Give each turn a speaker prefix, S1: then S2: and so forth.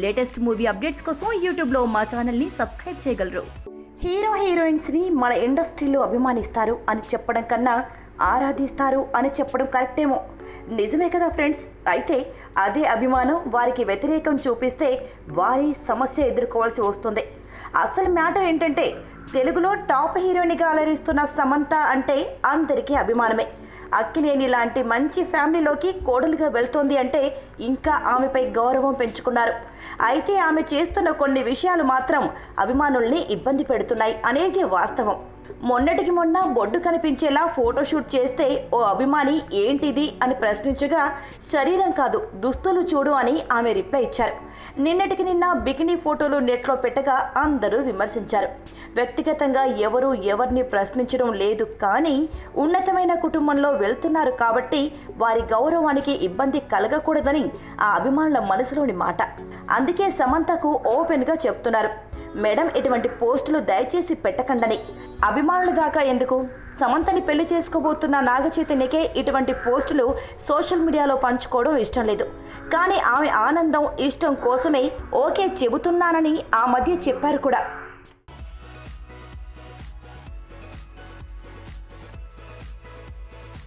S1: Latest movie updates కోసం యూట్యూబ్లో మా ఛానల్ని సబ్స్క్రైబ్ చేయగలరు.
S2: హీరో హీరోయిన్స్ని మన ఇండస్ట్రీలో అభిమానిస్తారు అని చెప్పడం కన్నా ఆరాధిస్తారు అని చెప్పడం కరెక్టేమో. నిజమే కదా ఫ్రెండ్స్. అయితే అదే అభిమానం వారికి వ్యతిరేకం చూపిస్తే వారి సమస్య ఎదుర్కోవాల్సి వస్తుంది. అసలు మ్యాటర్ ఏంటంటే, తెలుగులో టాప్ హీరోయిన్గా అలరిస్తున్న సమంత అంటే అందరికీ అభిమానమే. అక్కినేని లాంటి మంచి ఫ్యామిలీలోకి కోడలుగా వెళ్తోంది అంటే ఇంకా ఆమెపై గౌరవం పెంచుకున్నారు. అయితే ఆమె చేస్తున్న కొన్ని విషయాలు మాత్రం అభిమానుల్ని ఇబ్బంది పెడుతున్నాయి అనేది వాస్తవం. మొన్నటికి మొన్న బొడ్డు కనిపించేలా ఫోటోషూట్ చేస్తే ఓ అభిమాని ఏంటిది అని ప్రశ్నించగా, శరీరం కాదు దుస్తులు చూడు అని ఆమె రిప్లై ఇచ్చారు. నిన్నటికి నిన్న బికినీ ఫోటోలు నెట్లో పెట్టగా అందరూ విమర్శించారు. వ్యక్తిగతంగా ఎవరూ ఎవరిని ప్రశ్నించడం లేదు, కానీ ఉన్నతమైన కుటుంబంలో వెళ్తున్నారు కాబట్టి వారి గౌరవానికి ఇబ్బంది కలగకూడదని ఆ అభిమానుల మనసులోని మాట. అందుకే సమంతకు ఓపెన్గా చెప్తున్నారు, మేడం ఇటువంటి పోస్టులు దయచేసి పెట్టకండని. అభిమానుల దాకా ఎందుకు, సమంతని పెళ్లి చేసుకోబోతున్న నాగచైతన్యకే ఇటువంటి పోస్టులు సోషల్ మీడియాలో పంచుకోవడం ఇష్టం లేదు. కానీ ఆమె ఆనందం ఇష్టం కోసమే ఓకే చెబుతున్నానని ఆ మధ్య చెప్పారు కూడా.